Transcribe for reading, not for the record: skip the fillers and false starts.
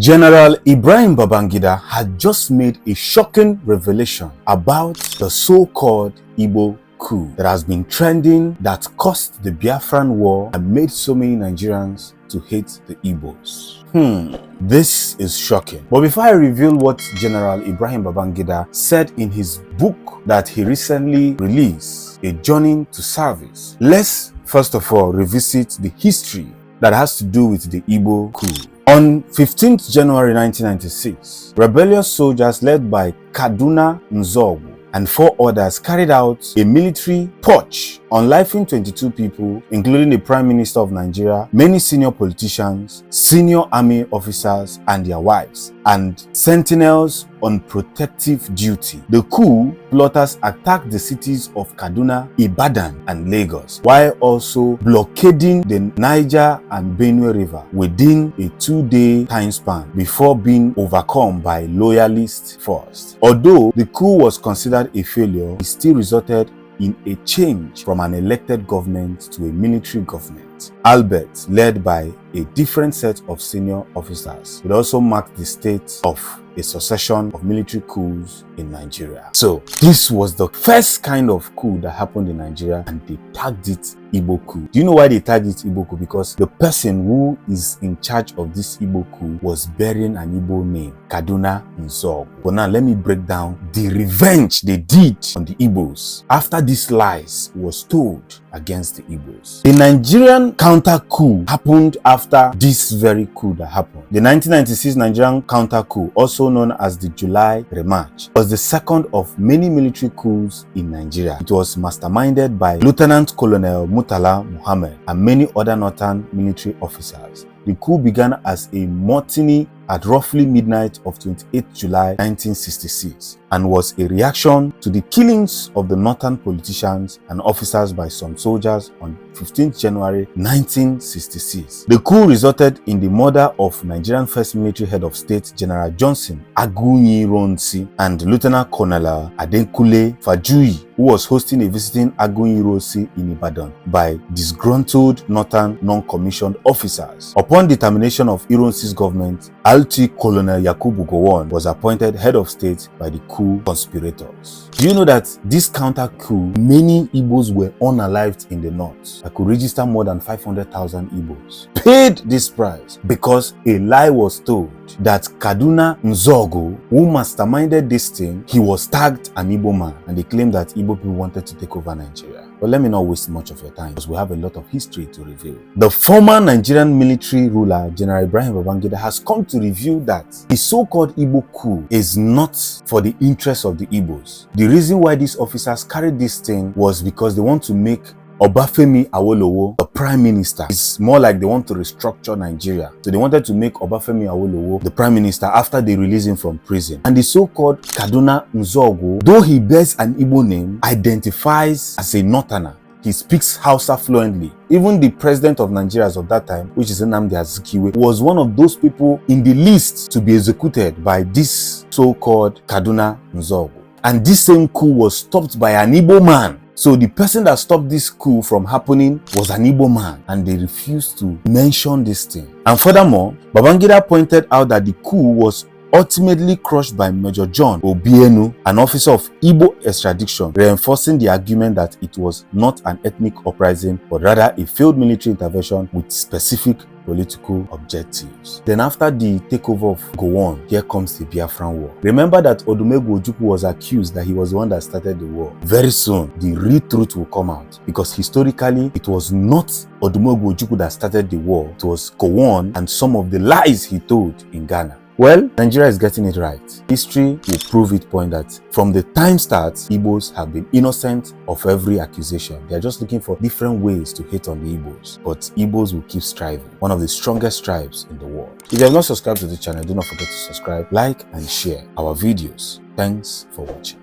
General Ibrahim Babangida had just made a shocking revelation about the so-called Igbo coup that has been trending, that caused the Biafran war and made so many Nigerians to hate the Igbos. This is shocking. But before I reveal what General Ibrahim Babangida said in his book that he recently released, A Journey to Service, let's first of all revisit the history that has to do with the Igbo coup. On 15th January 1996, rebellious soldiers led by Kaduna Nzogu and 4 others carried out a military purge, unliving 22 people, including the Prime Minister of Nigeria, many senior politicians, senior army officers and their wives, and sentinels on protective duty. The coup plotters attacked the cities of Kaduna, Ibadan and Lagos, while also blockading the Niger and Benue River within a 2-day time span before being overcome by loyalist force. Although the coup was considered a failure, it still resulted in a change from an elected government to a military government, albeit led by a different set of senior officers. It also marked the state of a succession of military coups in Nigeria. So this was the first kind of coup that happened in Nigeria, and they tagged it Igbo coup. Do you know why they tagged it Igbo coup? Because the person who is in charge of this Igbo coup was bearing an Igbo name, Kaduna Nzogu. But now let me break down the revenge they did on the Igbos after these lies was told against the Igbos. The Nigerian counter coup happened after this very coup that happened. The 1996 Nigerian counter coup, also known as the July Remarch, was the second of many military coups in Nigeria. It was masterminded by Lieutenant Colonel Murtala Muhammad and many other northern military officers. The coup began as a mutiny at roughly midnight of 28 July 1966 and was a reaction to the killings of the northern politicians and officers by some soldiers on 15th January 1966. The coup resulted in the murder of Nigerian First Military Head of State General Johnson Agunyironsi and Lieutenant Colonel Adekunle Fajuyi, who was hosting a visiting Agunyironsi in Ibadan, by disgruntled northern non-commissioned officers. Upon the termination of Ironsi's government, LT Colonel Yakubu Gowon was appointed head of state by the coup conspirators. Do you know that this counter coup, many Igbos were unalived in the north? I could register more than 500,000 Igbos paid this price because a lie was told that Kaduna Nzogu, who masterminded this thing, he was tagged an Igbo man, and they claimed that Igbo people wanted to take over Nigeria. But let me not waste much of your time because we have a lot of history to reveal. The former Nigerian military ruler, General Ibrahim Babangida, has come to reveal that the so-called Igbo coup is not for the interests of the Igbos. The reason why these officers carried this thing was because they want to make Obafemi Awolowo the prime minister. It's more like they want to restructure Nigeria. So they wanted to make Obafemi Awolowo the prime minister after they release him from prison. And the so-called Kaduna Nzogu, though he bears an Igbo name, identifies as a northerner. He speaks Hausa fluently. Even the president of Nigeria of that time, which is Nnamdi Azikiwe, was one of those people in the list to be executed by this so-called Kaduna Nzogu. And this same coup was stopped by an Igbo man. So the person that stopped this coup from happening was an Igbo man, and they refused to mention this thing. And furthermore, Babangida pointed out that the coup was ultimately crushed by Major John Obienu, an officer of Igbo extradition, reinforcing the argument that it was not an ethnic uprising, but rather a failed military intervention with specific political objectives. Then after the takeover of Gowon, here comes the Biafran war. Remember that Ojukwu was accused that he was the one that started the war. Very soon, the real truth will come out, because historically, it was not Ojukwu that started the war. It was Gowon and some of the lies he told in Ghana. Well, Nigeria is getting it right. History will prove it point that from the time starts, Igbos have been innocent of every accusation. They are just looking for different ways to hate on the Igbos. But Igbos will keep striving. One of the strongest tribes in the world. If you have not subscribed to the channel, do not forget to subscribe, like and share our videos. Thanks for watching.